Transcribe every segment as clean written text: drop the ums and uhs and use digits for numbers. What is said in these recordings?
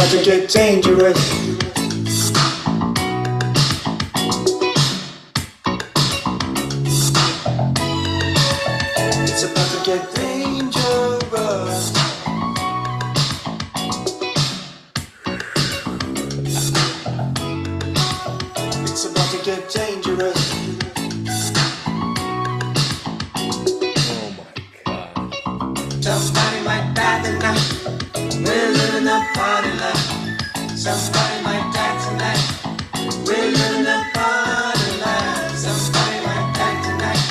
about to get dangerous. It's about to get dangerous. It's about to get dangerous. Oh my God. Somebody might die tonight. We're living a party life. Somebody might die tonight. We're living a party life. Somebody might die tonight.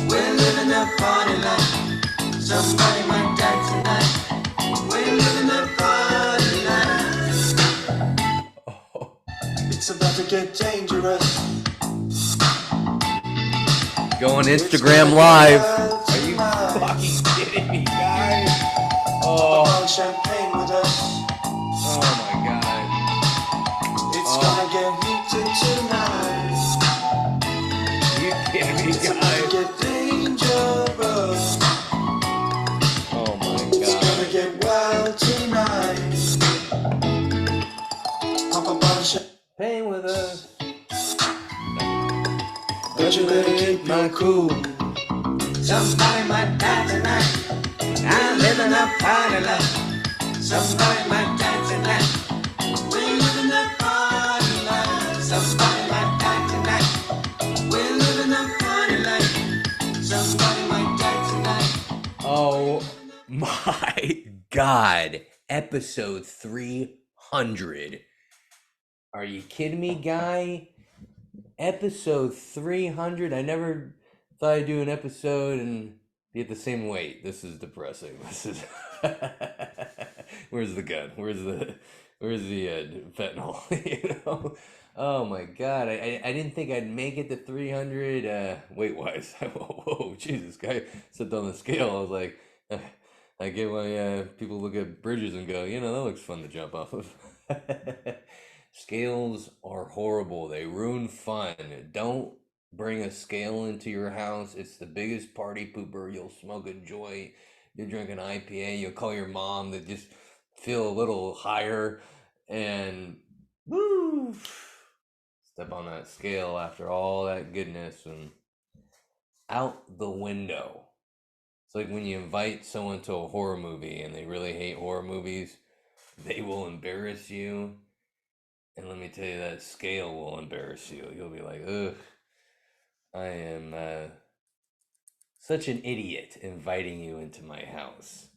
We're living a party life. Somebody might die tonight. We're living a party life. Oh. It's about to get dangerous. Go on Instagram Live. Are you fucking kidding me, guys? Oh. Champagne with us. Oh my God. It's gonna get heated tonight. You kidding me, It's about to guys? get dangerous. Oh my It's God. gonna get wild tonight. Pop a bottle of Pain with us. but you better keep my cool. Somebody might die tonight. I'm living a party life. Somebody might die tonight. We're living a party life. Somebody might die tonight. We're living a party life. Somebody might die tonight. Oh my God. Episode 300. Are you kidding me, guy? Episode 300. I never thought I'd do an episode and be at the same weight. This is depressing. This is. Where's the gun? Where's the fentanyl? You know? Oh my God. I didn't think I'd make it to 300 weight wise. Whoa, Jesus, guy stepped on the scale. I was like, I get why people look at bridges and go, you know, that looks fun to jump off of. Scales are horrible. They ruin fun. Don't bring a scale into your house. It's the biggest party pooper. You'll smoke a joint. You'll drink an IPA. You'll call your mom to just feel a little higher and woo, step on that scale after all that goodness and out the window. It's like when you invite someone to a horror movie and they really hate horror movies, they will embarrass you. And let me tell you, that scale will embarrass you. You'll be like, ugh, I am such an idiot inviting you into my house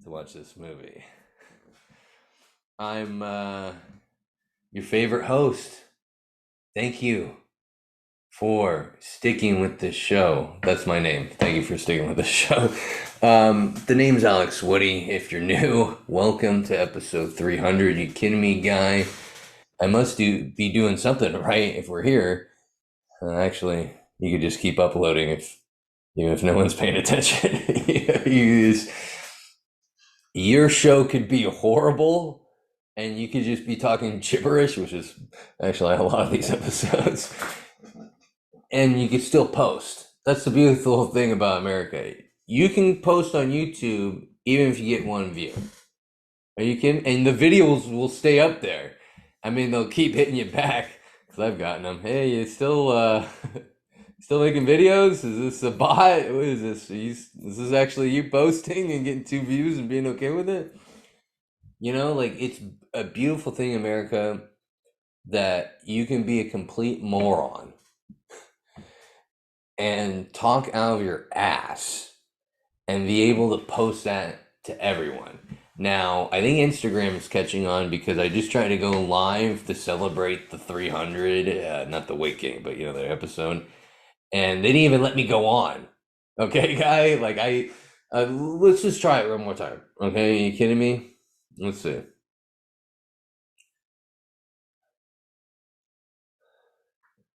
to watch this movie. I'm your favorite host. Thank you for sticking with this show. That's my name. Thank you for sticking with the show. The name's Alex Woody. If you're new, welcome to episode 300. You kidding me, guy? I must be doing something right if we're here. Actually, you could just keep uploading even if no one's paying attention. Your show could be horrible, and you could just be talking gibberish, which is actually a lot of these episodes. And you could still post. That's the beautiful thing about America. You can post on YouTube even if you get one view. Are you kidding? And the videos will stay up there. I mean, they'll keep hitting you back because I've gotten them. Hey, you still making videos? Is this a bot? What is this? Is this actually you posting and getting 2 views and being okay with it? You know, like, it's a beautiful thing in America that you can be a complete moron and talk out of your ass and be able to post that to everyone. Now, I think Instagram is catching on because I just tried to go live to celebrate the 300, not the weight gain, but, you know, the episode. And they didn't even let me go on. Okay, guy? Like, let's just try it one more time. Okay, are you kidding me? Let's see.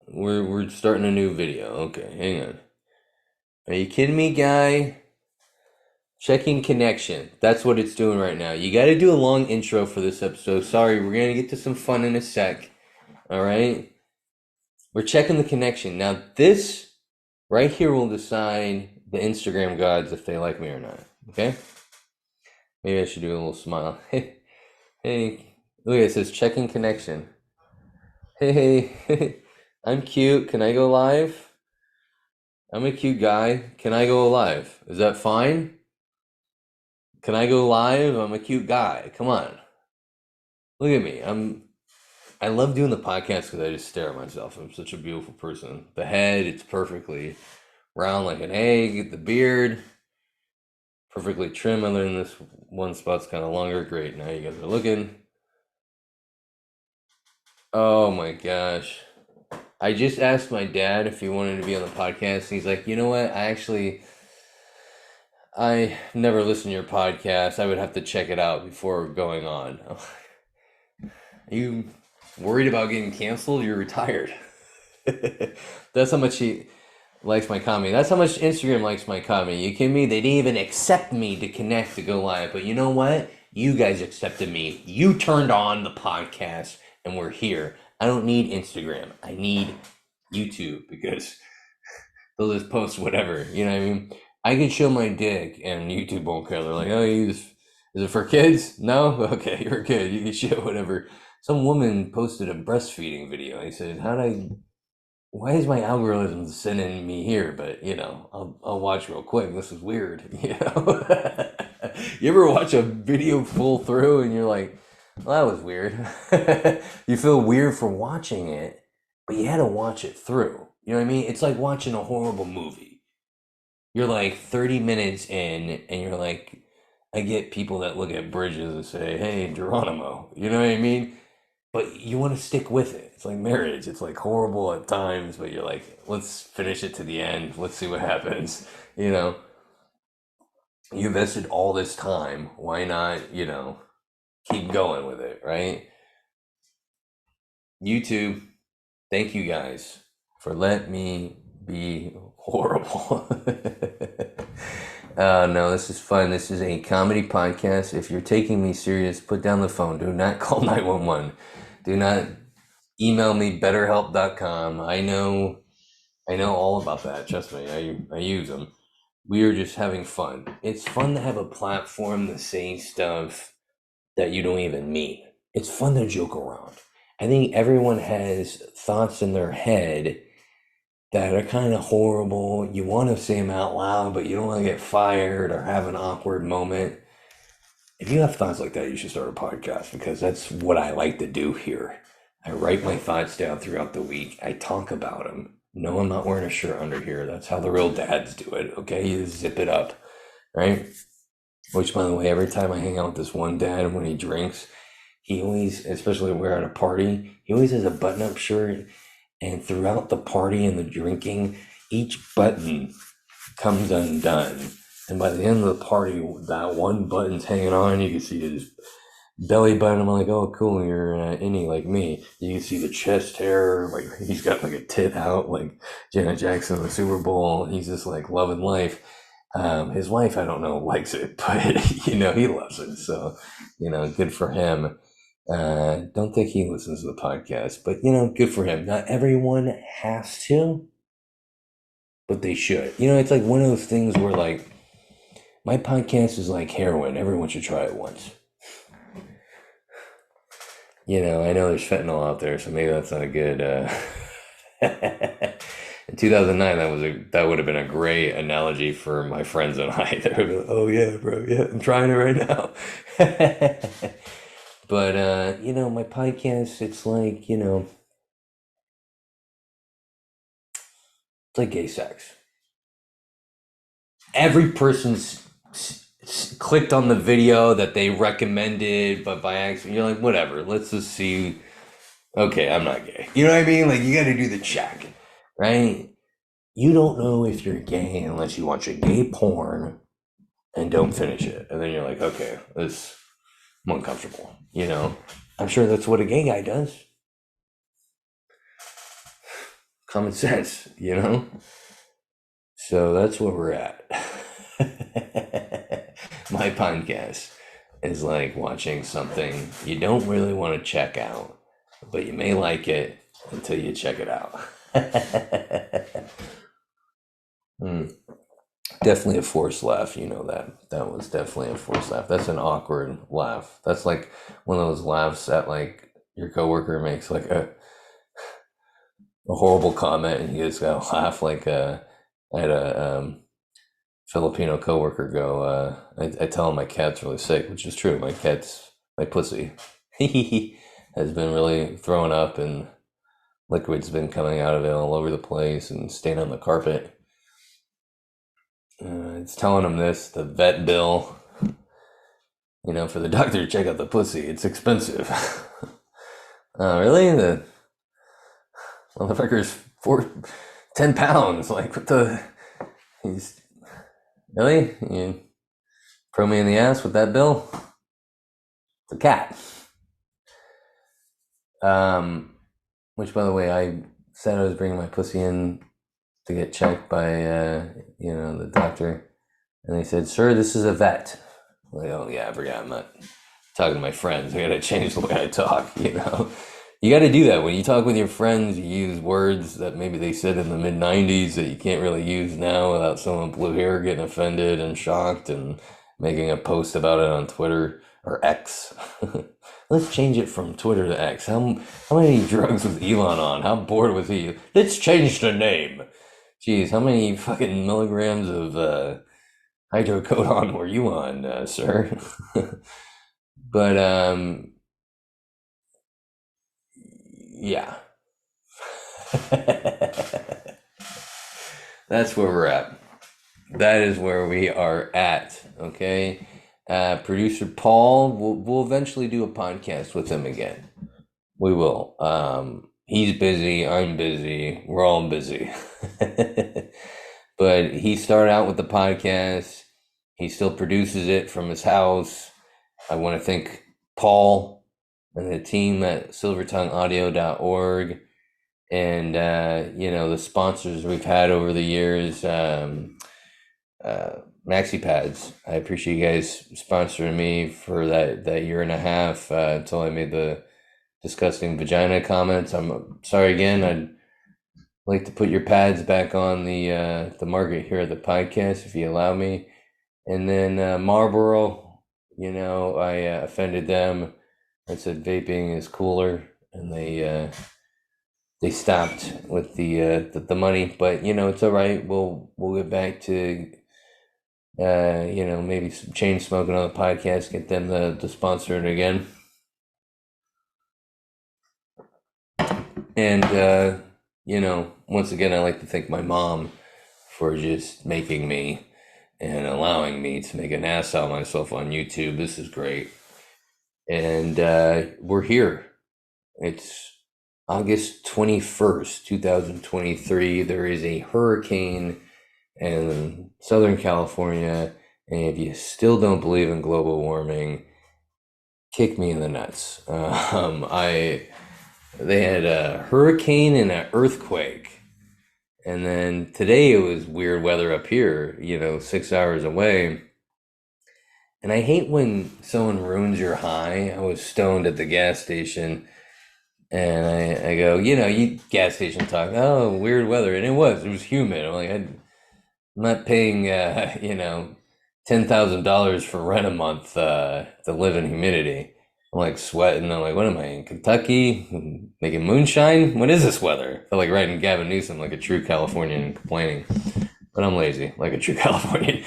We're starting a new video. Okay, hang on. Are you kidding me, guy? Checking connection. That's what it's doing right now. You got to do a long intro for this episode. Sorry, we're going to get to some fun in a sec. All right? We're checking the connection. Now, this right here will decide the Instagram gods if they like me or not. Okay? Maybe I should do a little smile. Hey, Hey, look, it says checking connection. Hey, I'm cute. Can I go live? I'm a cute guy. Can I go live? Is that fine? Can I go live? I'm a cute guy. Come on. Look at me. I love doing the podcast because I just stare at myself. I'm such a beautiful person. The head, it's perfectly round like an egg. The beard, perfectly trim. Other than this one spot's kind of longer. Great. Now you guys are looking. Oh my gosh. I just asked my dad if he wanted to be on the podcast, and he's like, you know what? I never listen to your podcast. I would have to check it out before going on. Are you worried about getting canceled? You're retired. That's how much he likes my comedy. That's how much Instagram likes my comedy. You kidding me? They didn't even accept me to connect to go live. But you know what? You guys accepted me. You turned on the podcast, and we're here. I don't need Instagram. I need YouTube because they'll just post whatever. You know what I mean? I can show my dick and YouTube won't care. They're like, oh, is it for kids? No? Okay, you're a kid. You can show whatever. Some woman posted a breastfeeding video. I said, why is my algorithm sending me here? But I'll watch real quick. This is weird. You ever watch a video full through and you're like, well, that was weird. You feel weird for watching it, but you had to watch it through. You know what I mean? It's like watching a horrible movie. You're like 30 minutes in, and you're like, I get people that look at bridges and say, hey, Geronimo. You know what I mean? But you want to stick with it. It's like marriage. It's like horrible at times, but you're like, let's finish it to the end. Let's see what happens. You know, you invested all this time. Why not, keep going with it, right? YouTube, thank you guys for letting me be horrible. No, this is fun. This is a comedy podcast. If you're taking me serious, put down the phone. Do not call 911. Do not email me betterhelp.com. I know all about that. Trust me. I use them. We are just having fun. It's fun to have a platform to say stuff that you don't even mean. It's fun to joke around. I think everyone has thoughts in their head that are kind of horrible. You want to say them out loud, but you don't want to get fired or have an awkward moment. If you have thoughts like that, you should start a podcast because that's what I like to do here. I write my thoughts down throughout the week. I talk about them. No, I'm not wearing a shirt under here. That's how the real dads do it. Okay, you zip it up, right? Which, by the way, every time I hang out with this one dad when he drinks, he always, especially when we're at a party, he always has a button-up shirt. And throughout the party and the drinking, each button comes undone. And by the end of the party, that one button's hanging on. You can see his belly button. I'm like, oh, cool, you're innie like me. You can see the chest hair. Like he's got like a tit out, like Janet Jackson in the Super Bowl. He's just like loving life. His wife, I don't know, likes it, but he loves it. So, good for him. Don't think he listens to the podcast, but good for him. Not everyone has to, but they should. It's like one of those things where like my podcast is like heroin. Everyone should try it once. I know there's fentanyl out there, so maybe that's not a good. In 2009, that would have been a great analogy for my friends and I. They would be like, "Oh yeah, bro, yeah, I'm trying it right now." But my podcast, it's like it's like gay sex. Every person's clicked on the video that they recommended, but by accident, you're like, whatever. Let's just see. Okay, I'm not gay. You know what I mean? Like you got to do the check, right? You don't know if you're gay unless you watch a gay porn and don't finish it, and then you're like, okay, I'm uncomfortable. I'm sure that's what a gay guy does. Common sense, So that's where we're at. My podcast is like watching something you don't really want to check out, but you may like it until you check it out. Definitely a forced laugh, you know that. That was definitely a forced laugh. That's an awkward laugh. That's like one of those laughs that like your coworker makes like a horrible comment and you just gotta laugh like I had a Filipino coworker go, I tell him my cat's really sick, which is true. My pussy has been really throwing up and liquid's been coming out of it all over the place and staying on the carpet. It's telling him this, the vet bill, for the doctor to check out the pussy, it's expensive. Really? The motherfucker's 10 pounds. Like, what the? He's really? You throw me in the ass with that bill? It's a cat. Which, by the way, I said I was bringing my pussy in to get checked by, the doctor. And they said, sir, this is a vet. I'm like, oh, yeah, I forgot. I'm not talking to my friends. I got to change the way I talk, You got to do that. When you talk with your friends, you use words that maybe they said in the mid-90s that you can't really use now without someone with blue hair getting offended and shocked and making a post about it on Twitter or X. Let's change it from Twitter to X. How many drugs was Elon on? How bored was he? Let's change the name. Jeez, how many fucking milligrams of hydrocodone were you on, sir? But yeah. That's where we're at. That is where we are at. Okay. Producer Paul, we'll eventually do a podcast with him again. We will. He's busy. I'm busy. We're all busy. But he started out with the podcast. He still produces it from his house. I want to thank Paul and the team at silvertongueaudio.org and the sponsors we've had over the years. Maxi Pads. I appreciate you guys sponsoring me for that year and a half until I made the disgusting vagina comments. I'm sorry again. I'd like to put your pads back on the market here at the podcast if you allow me. And then Marlboro, I offended them. I said vaping is cooler, and they stopped with the money. But it's all right. We'll get back to maybe some chain smoking on the podcast. Get them to sponsor it again. And once again, I like to thank my mom for just making me and allowing me to make an ass out of myself on YouTube. This is great. And we're here. It's August 21st, 2023. There is a hurricane in Southern California. And if you still don't believe in global warming, kick me in the nuts. They had a hurricane and an earthquake. And then today it was weird weather up here, 6 hours away. And I hate when someone ruins your high. I was stoned at the gas station and I go, you gas station talk, oh, weird weather. And it was humid. I'm like, I'm not paying, $10,000 for rent a month to live in humidity. I'm like sweating. I'm like, what am I in Kentucky making moonshine? What is this weather? I feel like writing Gavin Newsom like a true Californian complaining, but I'm lazy like a true Californian.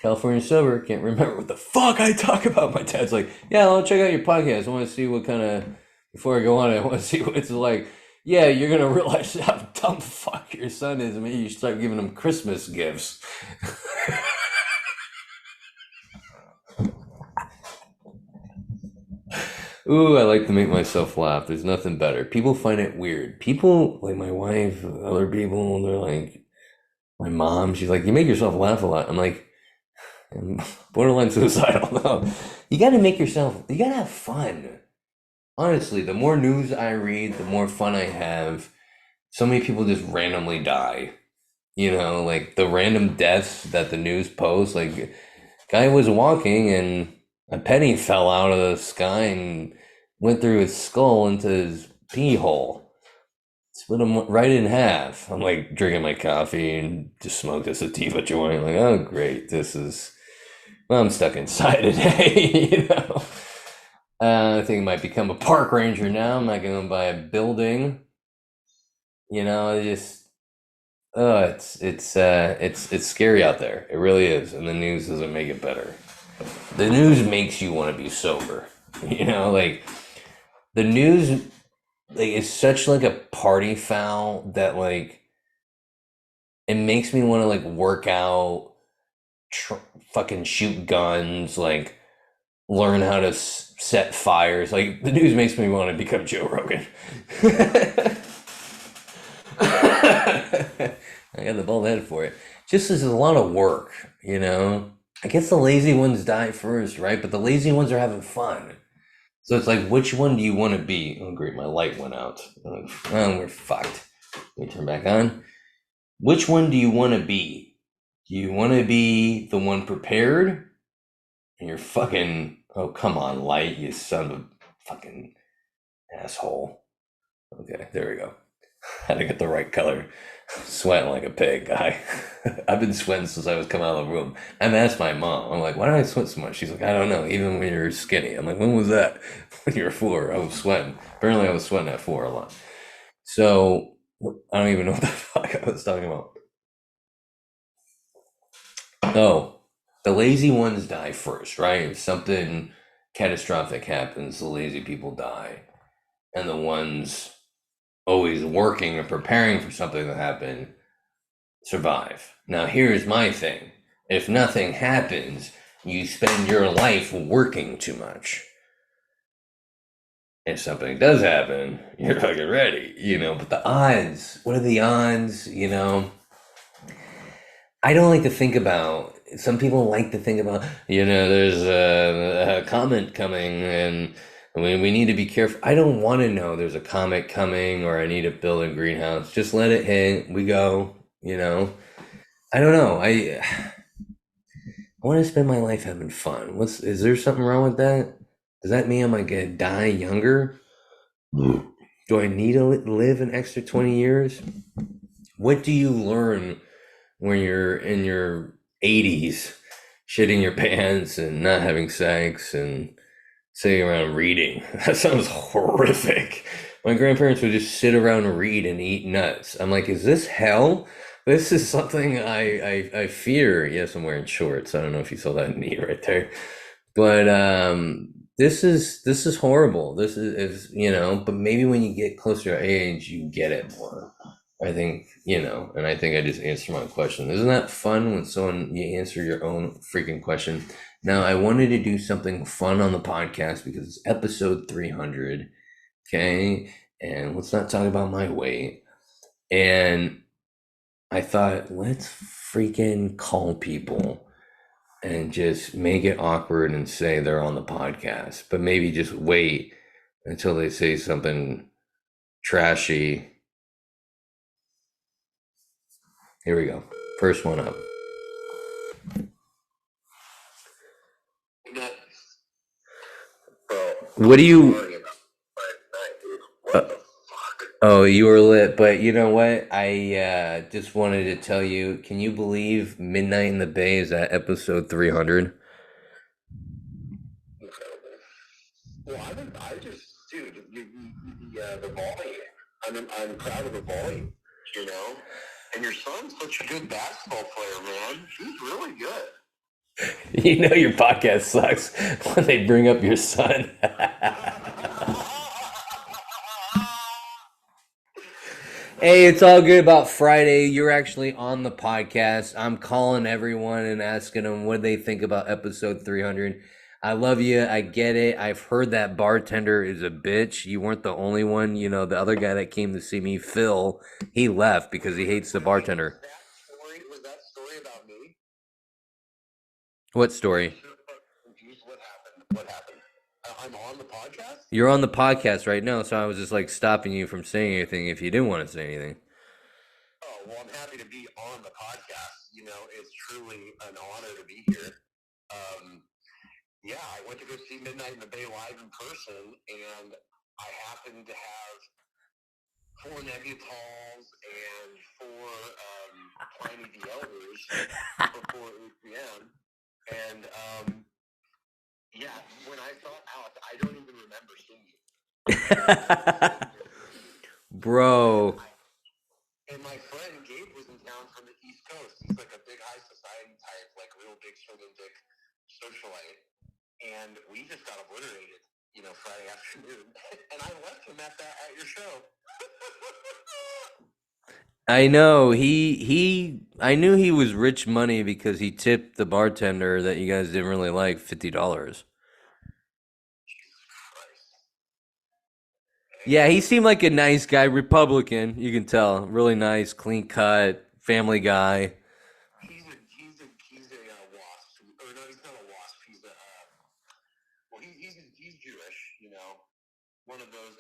California sober, can't remember what the fuck I talk about. My dad's like, yeah, I'll check out your podcast. I want to see what kind of, before I go on, I want to see what it's like. Yeah, you're going to realize how dumb fuck your son is. Maybe you start giving him Christmas gifts. Ooh, I like to make myself laugh. There's nothing better. People find it weird. People, like my wife, other people, they're like, my mom, she's like, you make yourself laugh a lot. I'm like, I'm borderline suicidal. No. You got to have fun. Honestly, the more news I read, the more fun I have. So many people just randomly die. Like the random deaths that the news posts. Like, guy was walking and a penny fell out of the sky and went through his skull into his pee hole. split them right in half. I'm like drinking my coffee and just smoked a sativa joint. Like, oh, great. Well, I'm stuck inside today, you know. I think I might become a park ranger now. I'm not going to buy a building. You know, it's scary out there. It really is, and the news doesn't make it better. The news makes you want to be sober. You know, like the news, like is such like a party foul that like it makes me want to like work out, tr- fucking shoot guns, like learn how to set fires. Like the news makes me want to become Joe Rogan. I got the bald head for it. Just as a lot of work, you know. I guess the lazy ones die first, right? But the lazy ones are having fun. So it's like, which one do you want to be? Oh, great, my light went out. Oh, we're fucked. Let me turn back on. Which one do you want to be? Do you want to be the one prepared? And you're fucking, oh, come on, light, you son of a fucking asshole. Okay, there we go. Had to get the right color. Sweating like a pig, guy. I've been sweating since I was coming out of the room. I've asked my mom. I'm like, why do I sweat so much? She's like, I don't know. Even when you're skinny. I'm like, when was that? When you were 4, I was sweating. Apparently, I was sweating at 4 a lot. So I don't even know what the fuck I was talking about. Oh, the lazy ones die first, right? If something catastrophic happens, the lazy people die, and the ones always working or preparing for something to happen survive. Now, here's my thing. If nothing happens, you spend your life working too much. If something does happen, you're fucking ready, you know. But the odds, what are the odds, you know? I don't like to think about, some people like to think about, you know, there's a comet coming and we need to be careful. I don't want to know there's a comet coming or I need to build a greenhouse. Just let it hit. We go, you know. I don't know. I want to spend my life having fun. Is there something wrong with that? Does that mean I'm gonna die younger? Do I need to live an extra 20 years? What do you learn when you're in your 80s, shitting your pants and not having sex and sitting around reading? That sounds horrific. My grandparents would just sit around and read and eat nuts. I'm like, is this hell? This is something I fear. Yes, I'm wearing shorts. I don't know if you saw that knee right there. But this is horrible. This is you know, but maybe when you get closer to age, you get it more. I think, you know, and I think I just answered my question. Isn't that fun when someone you answer your own freaking question? Now, I wanted to do something fun on the podcast because it's episode 300, okay? And let's not talk about my weight. And I thought, let's freaking call people and just make it awkward and say they're on the podcast, but maybe just wait until they say something trashy. Here we go. First one up. What do you? Uh, oh, you were lit, but you know what? I just wanted to tell you. Can you believe Midnight in the Bay is at episode 300? Well, I just, dude, the volume. I'm proud of the volume, you know. And your son's such a good basketball player, man. He's really good. You know your podcast sucks when they bring up your son. Hey, it's all good about Friday. You're actually on the podcast. I'm calling everyone and asking them what they think about episode 300. I love you. I get it. I've heard that bartender is a bitch. You weren't the only one. You know, the other guy that came to see me, Phil, he left because he hates the bartender. Was that story about me? What story? What happened? What happened? I'm on the podcast? You're on the podcast right now, so I was just like stopping you from saying anything if you didn't want to say anything. Oh, well, I'm happy to be on the podcast. You know, it's truly an honor to be here. Yeah, I went to go see Midnight in the Bay live in person, and I happened to have 4 Nebutols and 4 Pliny the Elders before 8 p.m. And yeah, when I saw Alex, I don't even remember seeing you. Bro. And my friend Gabe was in town from the East Coast. He's like a big high society type, like real big Southern dick socialite. And we just got obliterated, Friday afternoon. And I left him at your show. I know I knew he was rich money because he tipped the bartender that you guys didn't really like $50. Jesus Christ. Yeah, he seemed like a nice guy, Republican, you can tell. Really nice, clean cut, family guy. He's a wasp. Or no, he's not a wasp. He's he's Jewish, one of those,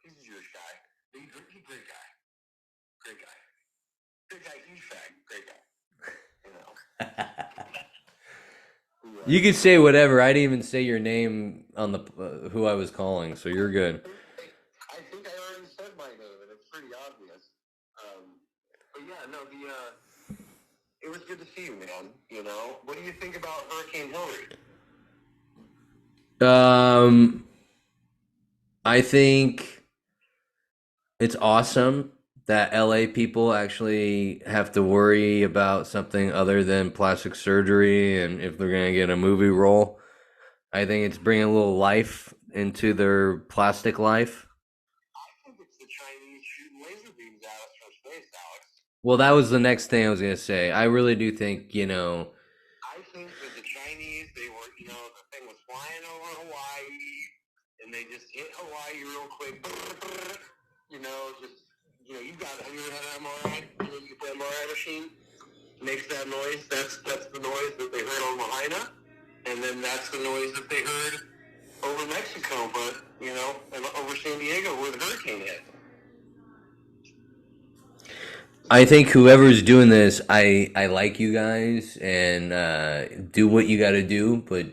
he's a Jewish guy. He's a great guy. Great guy. Great guy, huge fag. Great guy. You could say whatever. I didn't even say your name on the who I was calling, so you're good. I think I already said my name, and it's pretty obvious. But yeah, no, it was good to see you, man. What do you think about Hurricane Hillary? I think it's awesome that LA people actually have to worry about something other than plastic surgery and if they're going to get a movie role. I think it's bringing a little life into their plastic life. I think it's the Chinese shooting laser beams at us from space, Alex. Well, that was the next thing I was going to say. I really do think, I think that the Chinese, they were, the thing was flying over Hawaii, and they just hit Hawaii real quick. Have you ever had an MRI? You get the MRI machine, makes that noise. That's the noise that they heard on Lahaina, and then that's the noise that they heard over Mexico, but, and over San Diego where the hurricane hit. I think whoever's doing this, I like you guys and do what you got to do, but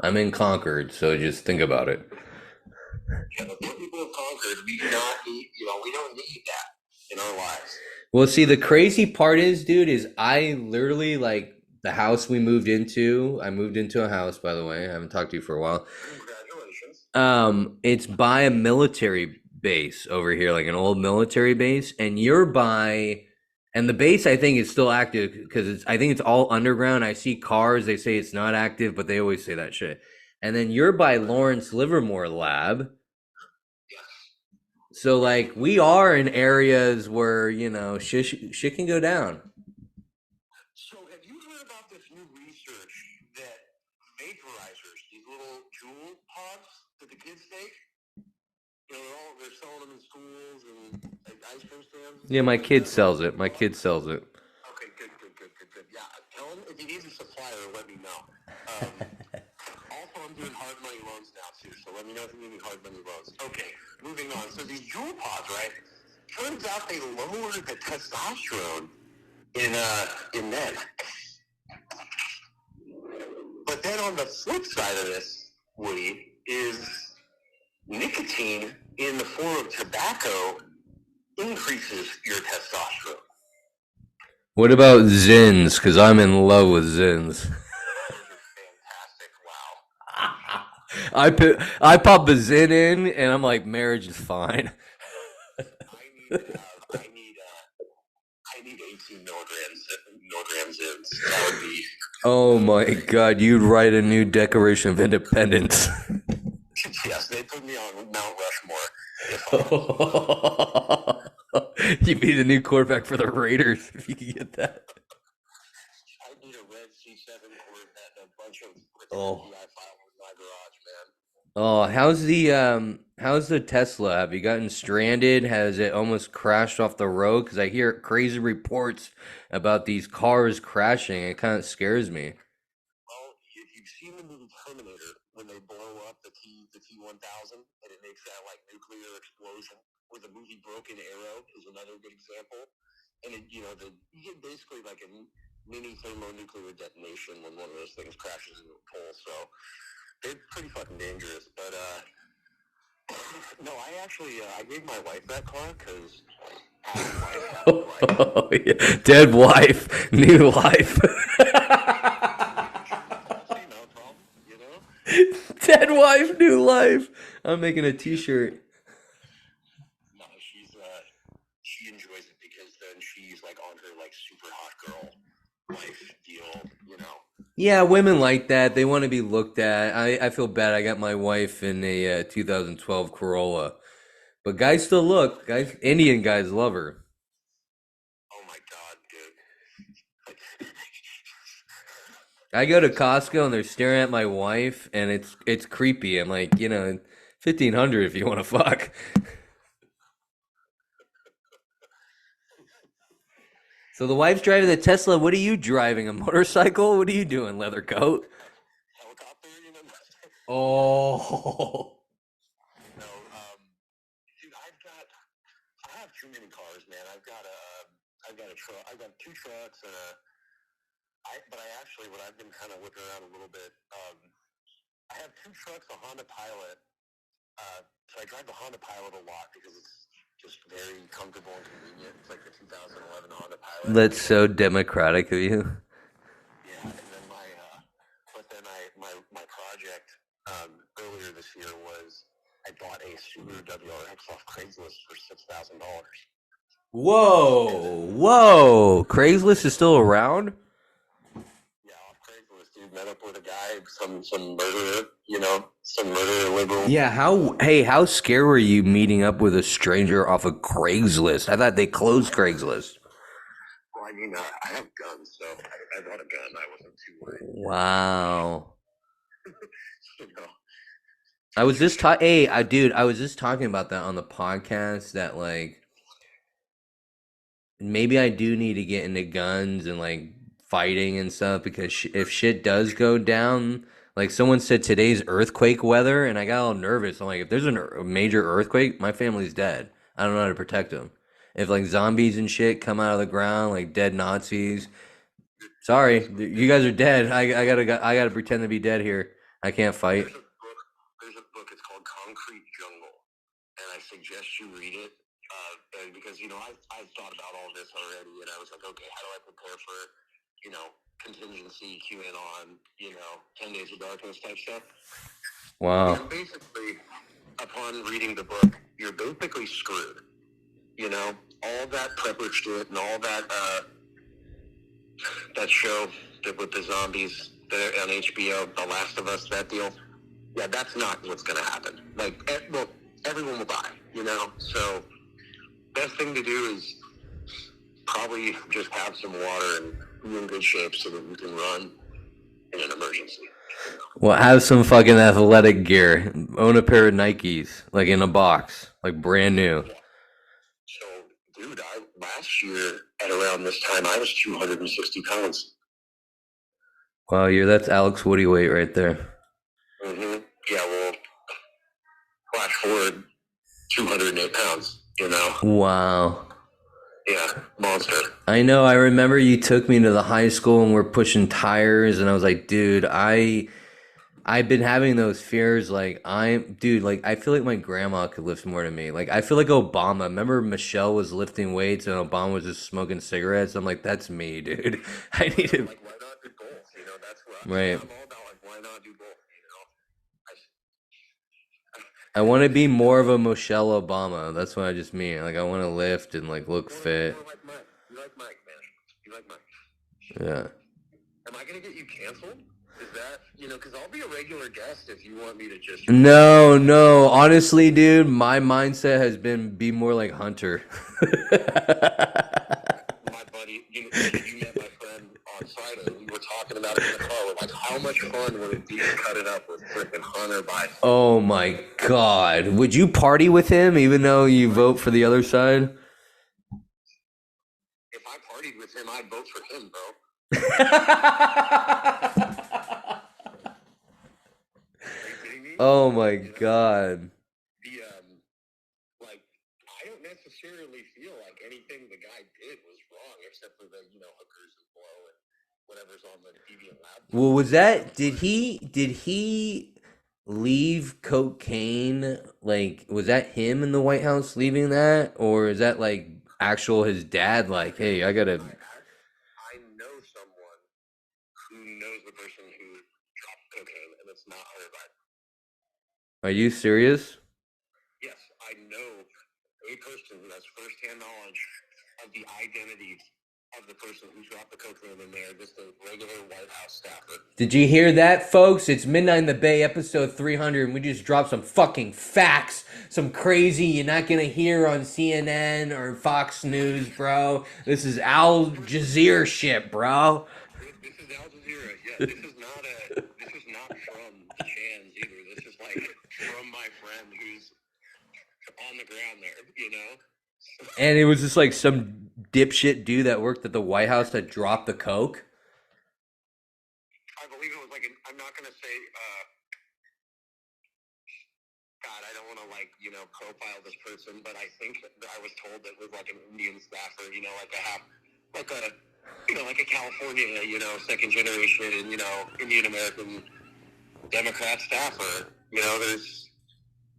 I'm in Concord, so just think about it. Yeah, the people of Concord, we do not need, we don't need that in our lives. Well, see, the crazy part is, dude, is I literally like the house we moved into. I moved into a house, by the way. I haven't talked to you for a while. Congratulations. It's by a military base over here, like an old military base, and you're by, and the base I think is still active because I think it's all underground. I see cars, they say it's not active, but they always say that shit. And then you're by Lawrence Livermore Lab. So like we are in areas where shit can go down. So have you heard about this new research that vaporizers, these little Juul pods that the kids take, they're selling them in schools and ice cream stands? Yeah, my kid sells it. My kid sells it. Okay, good. Yeah, tell him if he needs a supplier, let me know. Also, I'm doing hard money loans now too, so let me know if you need any hard money loans. Okay, moving on. So these Juul pods, right? Turns out they lower the testosterone in men. But then on the flip side of this, Woody, is nicotine in the form of tobacco increases your testosterone. What about Zins? Because I'm in love with Zins. Fantastic! Wow. I pop a Zin in, and I'm like, marriage is fine. I need 18 milligrams Zins. That would be. Oh my God! You'd write a new Declaration of Independence. Yes, they put me on Mount Rushmore. You'd be the new quarterback for the Raiders if you could get that. I need a red C7 Corvette and a bunch of FBI files in my garage, man. Oh, how's the Tesla? Have you gotten stranded? Has it almost crashed off the road? Because I hear crazy reports about these cars crashing. It kind of scares me. Well, if you've seen the movie Terminator, when they blow up the T-1000 and it makes that like nuclear explosion, or the movie Broken Arrow is another good example. And you get basically like a mini thermonuclear detonation when one of those things crashes into a pole. So they're pretty fucking dangerous. But No, I actually I gave my wife that car because happy wife, happy life. Oh, yeah. Dead wife, new life. See, no problem, you know. Dead wife, new life. I'm making a T-shirt. No, she enjoys it because then she's like on her like super hot girl life deal, you know. Yeah, women like that. They want to be looked at. I feel bad. I got my wife in a 2012 Corolla, but guys still look. Guys, Indian guys love her. Oh my god, dude. I go to Costco and they're staring at my wife, and it's creepy. I'm like, 1500 if you want to fuck. So the wife's driving the Tesla. What are you driving? A motorcycle? What are you doing? Leather coat? Helicopter, you know. Oh, No, dude, I have too many cars, man. I've got a truck. I've got two trucks and but I actually, what I've been kind of looking around a little bit. I have two trucks, a Honda Pilot. So I drive the Honda Pilot a lot because it's just very comfortable and convenient. It's like the 2011 Honda Pilot. that's so democratic of you. Yeah, and then my project earlier this year was I bought a Subaru WRX off Craigslist for $6,000. Whoa! Craigslist is still around? Yeah, off Craigslist, dude. Met up with a guy, some murderer, you know, some murderer liberal. Yeah, how scared were you meeting up with a stranger off of Craigslist? I thought they closed Craigslist. Well, I mean, I have guns, so I bought a gun. I wasn't too worried. Wow. You know. I was just talking about that on the podcast that like maybe I do need to get into guns and like fighting and stuff because if shit does go down, like someone said today's earthquake weather, and I got all nervous. I'm like, if there's a major earthquake, my family's dead. I don't know how to protect them. If like zombies and shit come out of the ground, like dead Nazis, sorry, you guys are dead. I gotta pretend to be dead here. I can't fight. There's a book. It's called Concrete Jungle, and I suggest you read it. And because you know I've thought about all this already, and I was like, okay, how do I prepare for, you know, contingency, QAnon, you know, 10 Days of Darkness type stuff. Wow. And basically, upon reading the book, you're basically screwed. You know, all that prepper shit and all that show with the zombies that on HBO, The Last of Us, that deal. Yeah, that's not what's going to happen. Like, well, everyone will die, you know? So, best thing to do is probably just have some water and be in good shape so that you can run in an emergency. Well, have some fucking athletic gear. Own a pair of Nikes, like in a box, like brand new. So, dude, last year at around this time, I was 260 pounds. Wow, that's Alex Woody weight right there. Mm-hmm. Yeah, well, flash forward 208 pounds, you know? Wow. Yeah, monster. I know. I remember you took me to the high school and we're pushing tires, and I was like, dude, I've been having those fears. Like, like, I feel like my grandma could lift more than me. Like, I feel like Obama. Remember Michelle was lifting weights and Obama was just smoking cigarettes? I'm like, that's me, dude. I need to. Like, why not do both? You know, that's what Right. I'm all about. Like, why not do both? You know, I want to be more of a Michelle Obama. That's what I just mean. Like, I want to lift and like look fit. More like Mike. You like Mike, man. You like Mike. Yeah. Am I gonna get you canceled? Is that, you know, because I'll be a regular guest if you want me to just. No. Honestly, dude, my mindset has been be more like Hunter. My buddy, you met my friend on Friday. We were talking about it in the car. We're like, how much fun would it be to cut it up with freaking Hunter Biden? Oh my God. Would you party with him even though you vote for the other side? If I partied with him, I'd vote for him, bro. Are you kidding me? Oh my God. Like, I don't necessarily feel like anything the guy did was wrong, except for the, you know, hookers and blow and whatever's on the deviant lab. Well, did he leave cocaine? Like, was that him in the White House leaving that, or is that like actual his dad? Like, hey, I gotta. I know someone who knows the person who dropped cocaine, and it's not Hunter Biden. Are you serious? Yes, I know a person who has firsthand knowledge of the identity of the person who dropped the cocaine in there, just a regular White House staffer. Did you hear that, folks? It's Midnight in the Bay, episode 300, and we just dropped some fucking facts. Some crazy you're not gonna hear on CNN or Fox News, bro. This is Al Jazeera shit, bro. This is Al Jazeera. Yeah, this is not from the Chans either. This is like from my friend who's on the ground there, you know? And it was just like some dipshit dude that worked at the White House that dropped the coke. I believe it was like I'm not gonna say God, I don't want to profile this person, but I think that I was told that it was like an Indian staffer, like a California, second generation, Indian American Democrat staffer.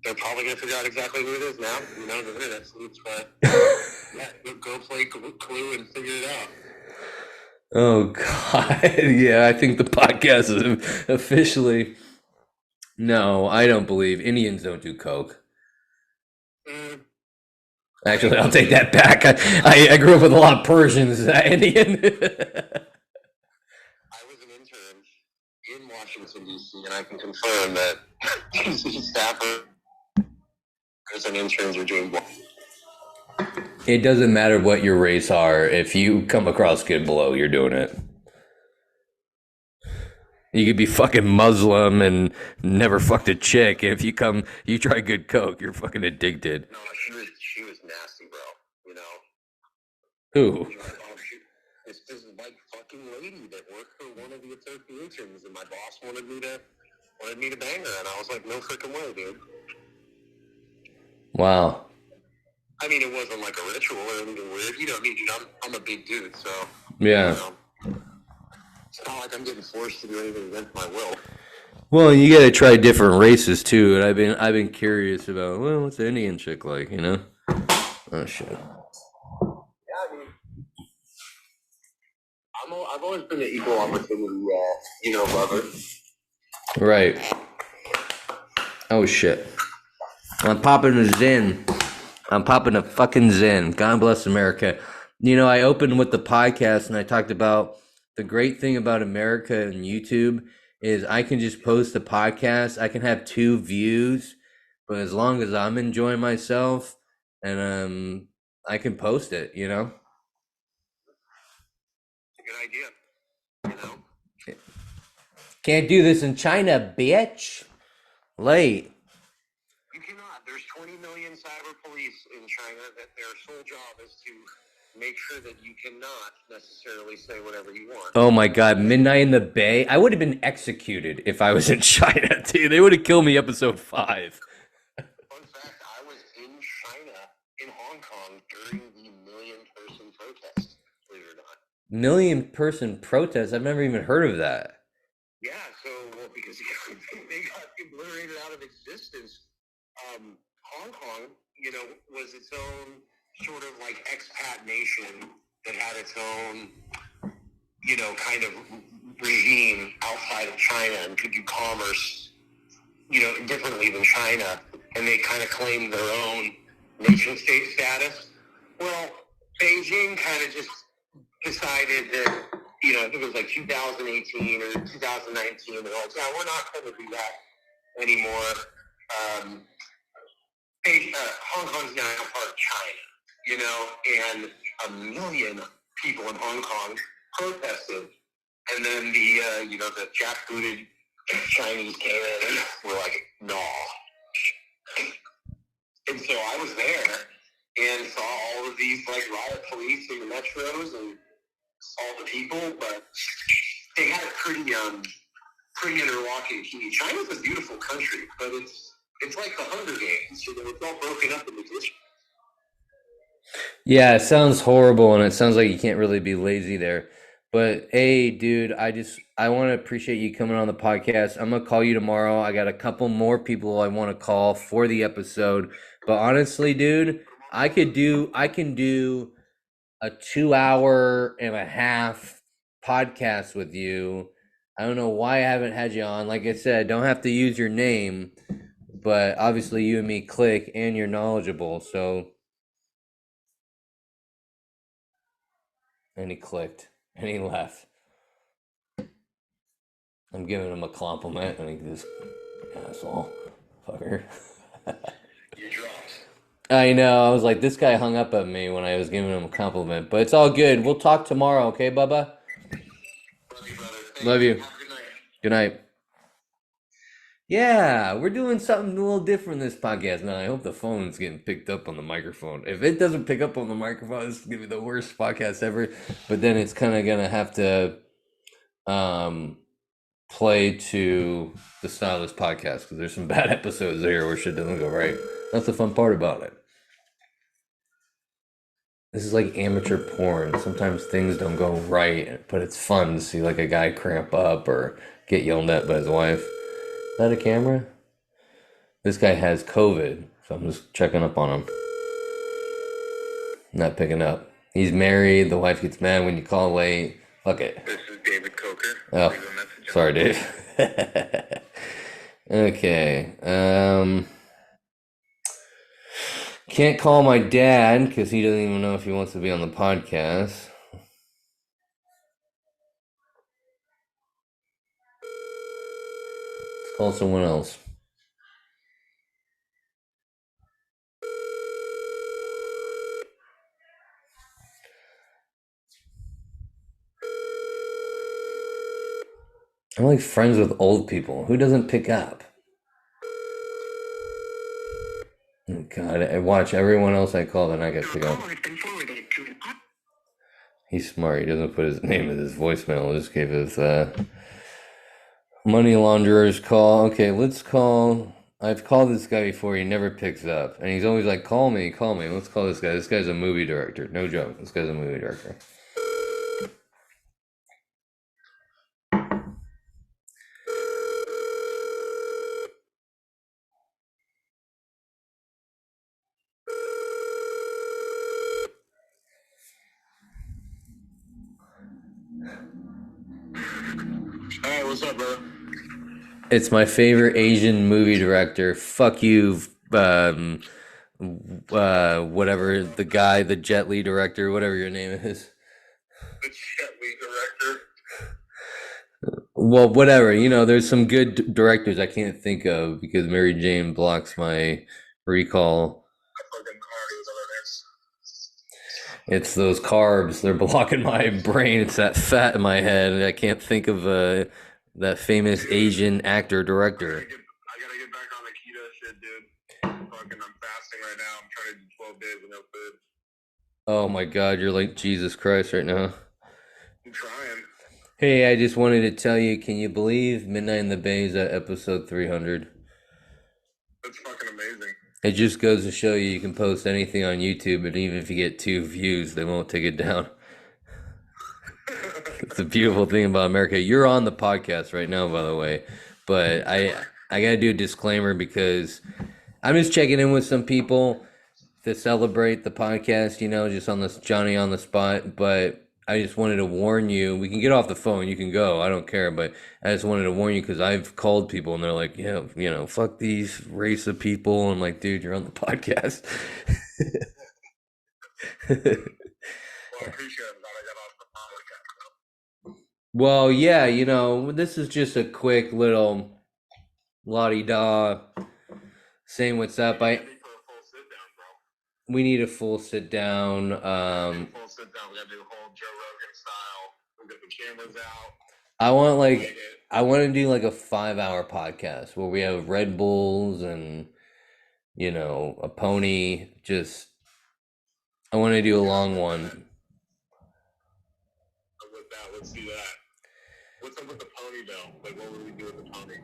They're probably gonna figure out exactly who it is now. The internet sleeps, but yeah, go play Clue and figure it out. Oh God, yeah, I think the podcast is officially. No, I don't believe Indians don't do coke. Actually, I'll take that back. I grew up with a lot of Persians. Indian. I was an intern in Washington, D.C., and I can confirm that DC staffers and interns are doing well. It doesn't matter what your race are. If you come across Skid Below, you're doing it. You could be fucking Muslim and never fucked a chick. If you try good coke, you're fucking addicted. No, she was nasty, bro. Who? This like fucking lady that worked for one of the associations, and my boss wanted me to bang her, and I was like, no freaking way, dude. Wow. I mean, it wasn't like a ritual or anything weird. You know what I mean, dude? I'm a big dude, so yeah. It's not like I'm getting forced to do anything against my will. Well, you got to try different races too, and I've been curious about what's the Indian chick like, Oh shit. Yeah, I mean, I've always been an equal opportunity, lover. Right. Oh shit. I'm popping a Zen. I'm popping a fucking Zen. God bless America. I opened with the podcast and I talked about the great thing about America and YouTube is I can just post a podcast. I can have 2 views, but as long as I'm enjoying myself and I can post it, Good idea. Can't do this in China, bitch. Late. You cannot. There's 20 million cyber police in China that their sole job is to make sure that you cannot necessarily say whatever you want. Oh my God, Midnight in the Bay. I would have been executed if I was in China, dude. They would have killed me episode 5. Fun fact, I was in China, in Hong Kong, during the million-person protest, believe it or not. Million-person protest? I've never even heard of that. Yeah, because they got obliterated out of existence. Hong Kong, was its own sort of like expat nation that had its own, kind of regime outside of China and could do commerce, differently than China. And they kind of claimed their own nation state status. Well, Beijing kind of just decided that, I think it was like 2018 or 2019, they're like, yeah, we're not going to do that anymore. Hong Kong's now part of China, and a million people in Hong Kong protested, and then the jackbooted Chinese came in and were like, no. And so I was there and saw all of these like riot police in the metros and saw the people, but they had a pretty interlocking key. China's a beautiful country, but it's like the Hunger Games. It's all broken up into districts. Yeah, it sounds horrible, and it sounds like you can't really be lazy there. But hey, dude, I want to appreciate you coming on the podcast. I'm gonna call you tomorrow. I got a couple more people I want to call for the episode. But honestly, dude, I can do a 2 hour and a half podcast with you. I don't know why I haven't had you on. Like I said, don't have to use your name, but obviously you and me click and you're knowledgeable. So, and he clicked and he left. I'm giving him a compliment and he just asshole fucker. You dropped. I know. I was like, this guy hung up at me when I was giving him a compliment, but it's all good. We'll talk tomorrow, okay, Bubba? Love you, brother. Thank Love you. Have a good night. Good night. Yeah, we're doing something a little different this podcast now. I hope the phone's getting picked up on the microphone. If it doesn't pick up on the microphone, it's gonna be the worst podcast ever. But then it's kind of gonna have to play to the style of this podcast because there's some bad episodes there where shit doesn't go right. That's the fun part about it. This is like amateur porn. Sometimes things don't go right, but it's fun to see like a guy cramp up or get yelled at by his wife. Is that a camera? This guy has COVID, so I'm just checking up on him. Not picking up. He's married. The wife gets mad when you call late. Fuck it. This is David Coker. Oh, Leave a message. sorry, Dave. Okay. Can't call my dad because he doesn't even know if he wants to be on the podcast. Let's call someone else. I'm like friends with old people. Who doesn't pick up? Oh, God, I watch everyone else I call, then I get pick up. He's smart. He doesn't put his name in his voicemail. He just gave his money launderer's call. Okay, let's call. I've called this guy before. He never picks up, and he's always like, "Call me, call me." Let's call this guy. This guy's a movie director. No joke. This guy's a movie director. All right, what's up, bro? It's my favorite Asian movie director. Fuck you, whatever the guy, the Jet Li director, whatever your name is. The Jet Li director. Well, whatever. You know, there's some good directors I can't think of because Mary Jane blocks my recall. I fucking Cardi over It's those carbs. They're blocking my brain. It's that fat in my head. I can't think of that famous Asian actor director. I gotta get back on the keto shit, dude. Fucking, I'm fasting right now. I'm trying to do 12 days with no food. Oh my God, you're like Jesus Christ right now. I'm trying. Hey, I just wanted to tell you, can you believe Midnight in the Bay is at episode 300? That's fucking amazing. It just goes to show you can post anything on YouTube, and even if you get 2 views, they won't take it down. It's a beautiful thing about America. You're on the podcast right now, by the way, but I gotta do a disclaimer because I'm just checking in with some people to celebrate the podcast, you know, just on this Johnny on the spot. But I just wanted to warn you. We can get off the phone. You can go. I don't care. But I just wanted to warn you because I've called people and they're like, yeah, you know, fuck these race of people. I'm like, dude, you're on the podcast. Well, I appreciate it. I'm glad I got off the podcast. Well, yeah, you know, this is just a quick little la-di-da saying what's up. Ready for a full sit down, bro. We need a full sit down. Full sit down. We gotta do a whole Joe Rogan style. We'll get the cameras out. I want light like it. I want to do like a 5-hour podcast where we have Red Bulls and you know a pony. Just I want to do a long one. With that, let's do that. What's up with the pony though? Like, what would we do with the pony?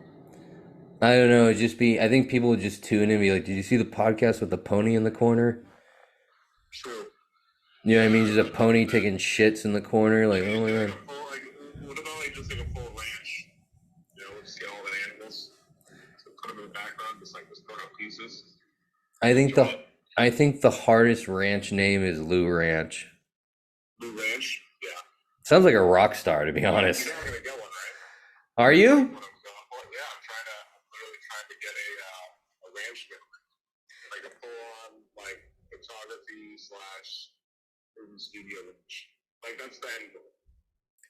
I don't know. It'd just be. I think people would just tune in and be like, "Did you see the podcast with the pony in the corner?" True. You know what I mean? Just a pony taking shits in the corner, like, oh my Like god. a full, like, what about like just like a full ranch? You know, with skeleton animals. So put them in the background, just like just throw out pieces. I think Enjoy the it. I think the hardest ranch name is Lou Ranch. Blue Ranch. Yeah. Sounds like a rock star, to be You know honest. I'm gonna get one, right? Are That's you? what I'm going for. Yeah, I'm literally trying to get a ranch family, like a full-on like photography slash movie studio ranch. Like that's the end goal.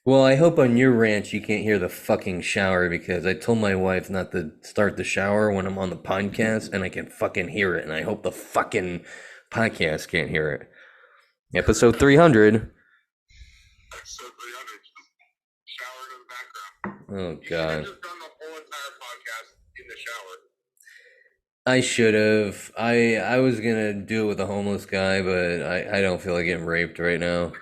Well, I hope on your ranch you can't hear the fucking shower because I told my wife not to start the shower when I'm on the podcast and I can fucking hear it. And I hope the fucking podcast can't hear it. Episode 300. So 300, just shower in the background. Oh, You should have God. just done the whole entire podcast in the shower. I should have. I was gonna do it with a homeless guy, but I don't feel like getting raped right now.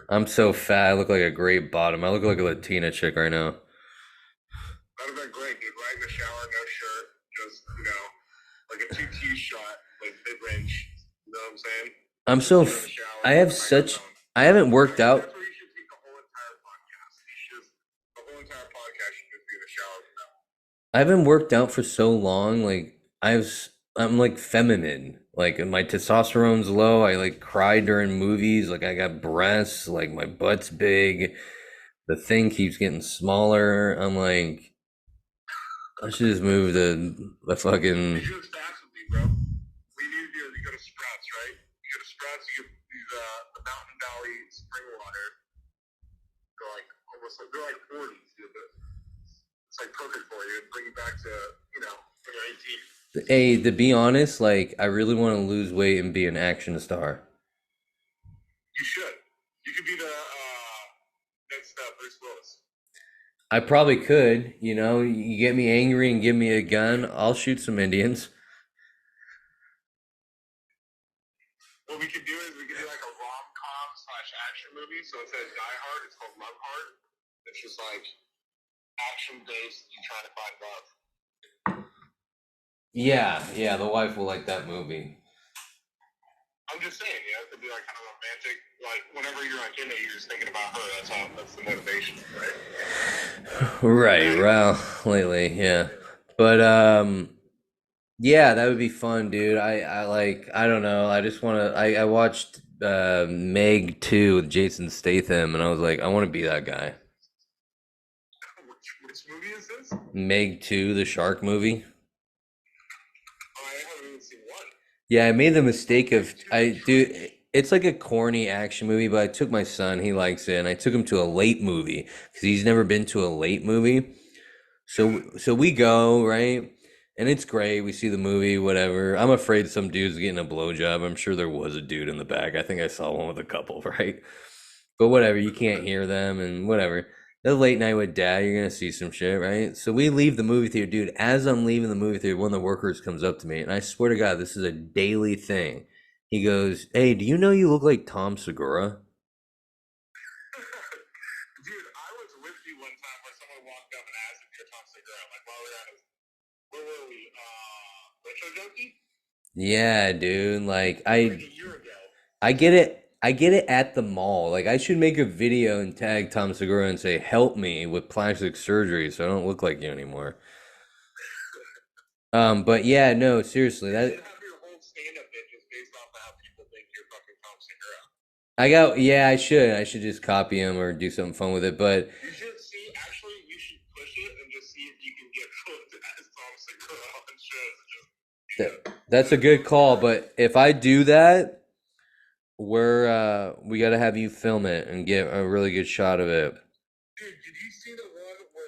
I'm so fat. I look like a great bottom. I look like a Latina chick right now. That'd have been great, dude. Right in the shower, no shirt, just like a 2T shot, like mid range. You know what I'm saying? I'm so. You're in the shower, I have such. microphone. I haven't worked out. That's where you should take the whole entire podcast. The whole entire podcast should just be in the shower with them. I haven't worked out for so long. Like I'm like feminine. Like my testosterone's low. I like cry during movies. Like I got breasts. Like my butt's big. The thing keeps getting smaller. I'm like, I should just move to the fucking. You just fast with me, bro. What you need to do is you go to Sprouts, right? You go to Sprouts, you get these the Mountain Valley spring water. They're like almost like they're like 40s, dude. But it's like perfect for you and bring you back to when you're 18. Hey, to be honest, like I really want to lose weight and be an action star. You should. You could be the next Bruce Willis. I probably could. You get me angry and give me a gun, I'll shoot some Indians. What we could do is we could do like a rom-com slash action movie. So instead of Die Hard, it's called Love Hard. It's just like action based. You trying to find love. Yeah, the wife will like that movie. I'm just saying, it could be like kind of romantic. Like whenever you're on Tinder, you're just thinking about her. That's the motivation, right? Right, well, lately, yeah. But yeah, that would be fun, dude. I don't know. I just want to I watched Meg 2 with Jason Statham and I was like, I want to be that guy. Which movie is this? Meg 2, the shark movie. Oh, I haven't even seen one. Yeah, I made the mistake of it's like a corny action movie, but I took my son, he likes it, and I took him to a late movie because he's never been to a late movie. So we go, right? And it's great. We see the movie, whatever. I'm afraid some dude's getting a blowjob. I'm sure there was a dude in the back. I think I saw one with a couple, right? But whatever, you can't hear them and whatever. The late night with dad, you're gonna see some shit, right? So we leave the movie theater, dude. As I'm leaving the movie theater, one of the workers comes up to me, and I swear to God, this is a daily thing. He goes, "Hey, do you know you look like Tom Segura?" Dude, I was with you one time where someone walked up and asked if you're Tom Segura. I'm like, where were we? Retro Junkie? Yeah, dude. Like Like a year ago. I get it. I get it at the mall. Like I should make a video and tag Tom Segura and say, "Help me with plastic surgery so I don't look like you anymore." But yeah, no, seriously, You that should have your whole stand-up bit just based off of how people think you're fucking Tom Segura. yeah, I should. I should just copy him or do something fun with it. But You should see, actually, you should push it and just see if you can get booked as Tom Segura on shows. that's a good call. But if I do that, we gotta have you film it and get a really good shot of it. Dude, did you see the one where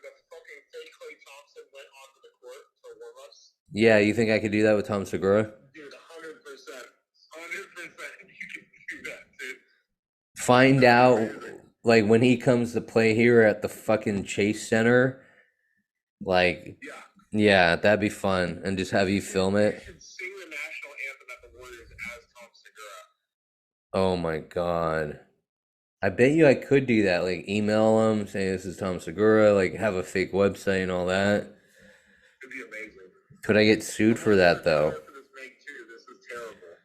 the fucking fake Clay Thompson went onto the court for warm-ups? Yeah, you think I could do that with Tom Segura? Dude, 100%. 100% you can do that, dude. Find out Crazy. like when he comes to play here at the fucking Chase Center. Like, Yeah. yeah, that'd be fun, and just have you film You it. should sing the national anthem at the Warriors as Tom Segura. Oh my God. I bet you I could do that. Like email him, say this is Tom Segura, like have a fake website and all that. It'd be amazing. Could I get sued for that though? For this make too. This is terrible.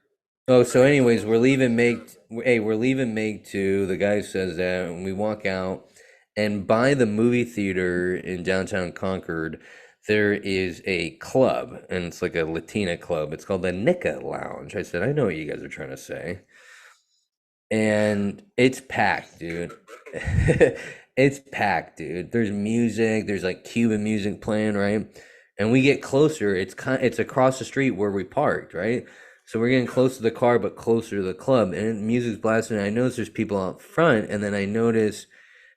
Oh, so right? So anyways, we're what's the leaving next step? Make. Hey, we're leaving Make 2. The guy says that, and we walk out, and by the movie theater in downtown Concord, there is a club, and it's like a Latina club. It's called the Nika Lounge. I said, I know what you guys are trying to say, and it's packed, dude. Bro. It's packed, dude. There's music. There's like Cuban music playing, right? And we get closer. It's across the street where we parked, right? So we're getting Yeah. close to the car, but closer to the club, and music's blasting. And I notice there's people out front, and then I notice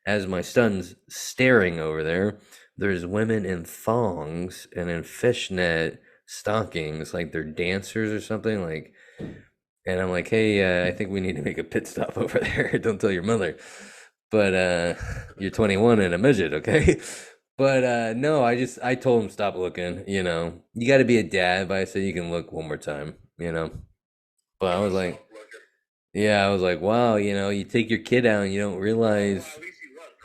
as my son's staring over there, there's women in thongs and in fishnet stockings, like they're dancers or something, like. And I'm like, hey, I think we need to make a pit stop over there. Don't tell your mother. But you're 21 and a midget, okay? But no, I told him stop looking. You got to be a dad, but I said you can look one more time. But I was like, Stop looking. yeah, I was like, wow, you take your kid out and you don't realize. Well, at least he looked,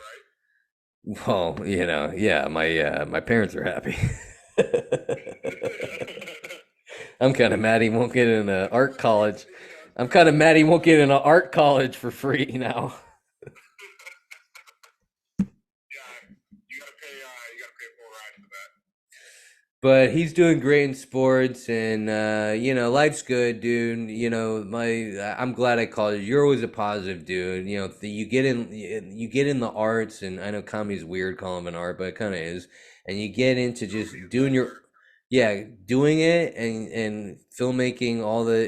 right? Well, yeah, my parents are happy. I'm kind of mad he won't get in an Well, art college. it's I'm not kind of like mad he won't get in an art college for free now. yeah, you gotta pay full ride for that. But he's doing great in sports, and life's good, dude. I'm glad I called you. You're always a positive dude. You get in the arts, and I know comedy's weird calling it an art, but it kind of is. And you get into just Comedy is doing that your, word. yeah, doing it, and filmmaking.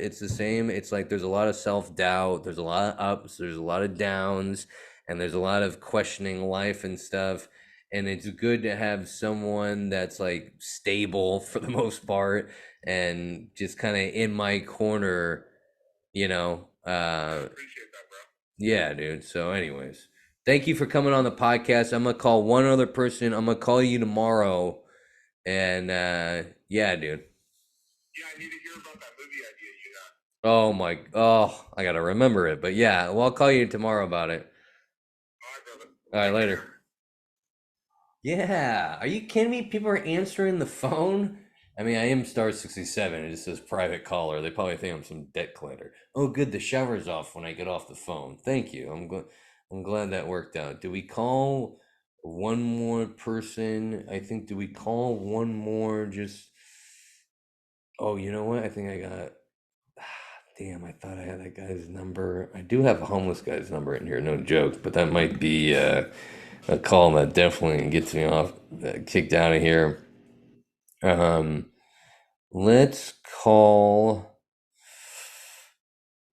It's the same. It's like there's a lot of self doubt. There's a lot of ups. There's a lot of downs, and there's a lot of questioning life and stuff, and it's good to have someone that's like stable for the most part and just kind of in my corner, you know. I Uh appreciate that, bro. yeah, dude. So anyways, thank you for coming on the podcast. I'm gonna call one other person. I'm gonna call you tomorrow. And yeah, dude. Yeah, I need to hear about that movie idea you got. I gotta remember it. But yeah, well, I'll call you tomorrow about it. All right, brother. All right, Take later. care. Yeah, are you kidding me? People are answering the phone. I mean, I am star 67. It just says private caller. They probably think I'm some debt collector. Oh, good. The shower's off when I get off the phone. Thank you. I'm glad that worked out. Do we call one more person? I think, do we call one more? Just, oh, you know what? I think I got, damn, I thought I had that guy's number. I do have a homeless guy's number in here, no joke, but that might be a call that definitely gets me off, kicked out of here. Um, let's call.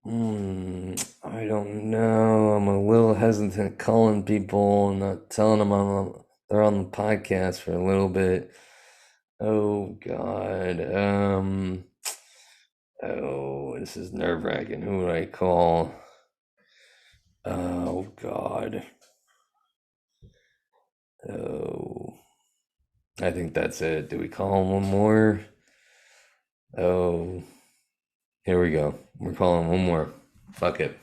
I don't know. I'm a little hesitant calling people and not telling them they're on the podcast for a little bit. Oh God. Oh, this is nerve-wracking. Who would I call? Oh God. Oh, I think that's it. Do we call him one more? Oh, here we go. We're calling one more. Fuck it.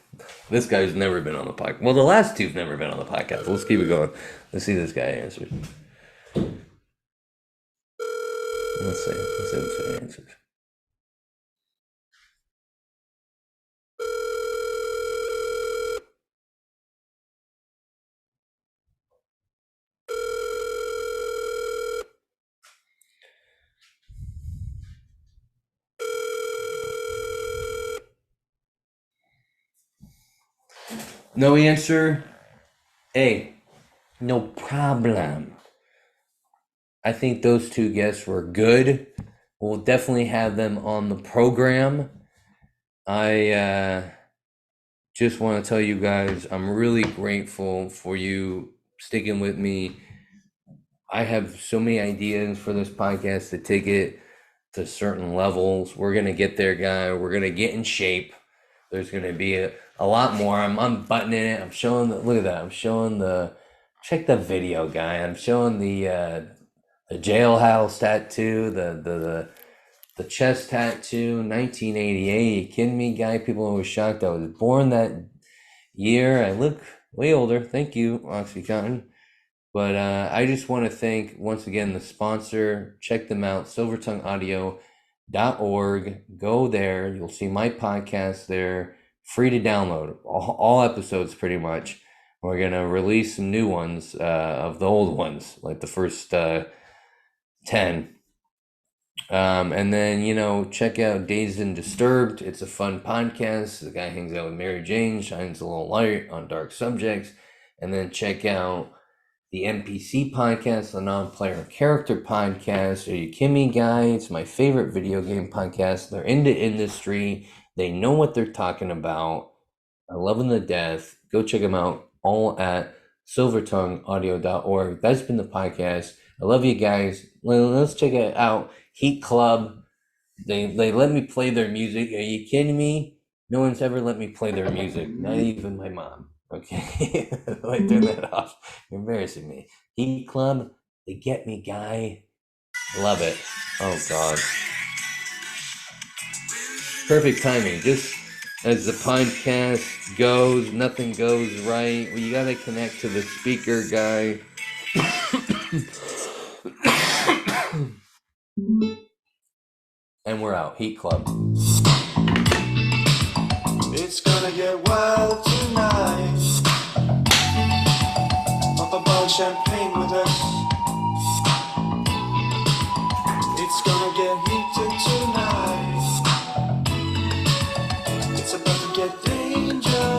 This guy's never been on the podcast. Well, the last two've never been on the podcast. Let's keep it going. Let's see if this guy answers. Let's see. Let's see if this guy answers. No answer. Hey, no problem. I think those two guests were good. We'll definitely have them on the program. I just want to tell you guys, I'm really grateful for you sticking with me. I have so many ideas for this podcast to take it to certain levels. We're gonna get there, guy. We're gonna get in shape. There's gonna be a lot more. I'm unbuttoning it. I'm showing the look at that. I'm showing the check the video, guy. I'm showing the jailhouse tattoo, the chest tattoo, 1988. You kidding me, guy? People are always shocked I was born that year. I look way older. Thank you, OxyContin. But I just want to thank once again the sponsor. Check them out, Silver Tongue Audio. heatclub.org. Go there. You'll see my podcast there, free to download. All episodes, pretty much. We're going to release some new ones of the old ones, like the first 10. And then, you know, check out Dazed and Disturbed. It's a fun podcast. The guy hangs out with Mary Jane, shines a little light on dark subjects. And then check out the NPC podcast, the Non-Player Character podcast. Are you kidding me, guy? It's my favorite video game podcast. They're in the industry. They know what they're talking about. I love them to death. Go check them out, all at silvertongueaudio.org. That's been the podcast. I love you guys. Let's check it out. Heat Club. They let me play their music. Are you kidding me? No one's ever let me play their music. Not even my mom. Okay. I turn that off. You're embarrassing me. Heat Club. They get me, guy. Love it. Oh God. Perfect timing. Just as the podcast goes, nothing goes right. Well, you gotta connect to the speaker, guy. And we're out. Heat Club. It's gonna get wild tonight. Pop a bottle of champagne with us. It's gonna get heated tonight. It's about to get dangerous.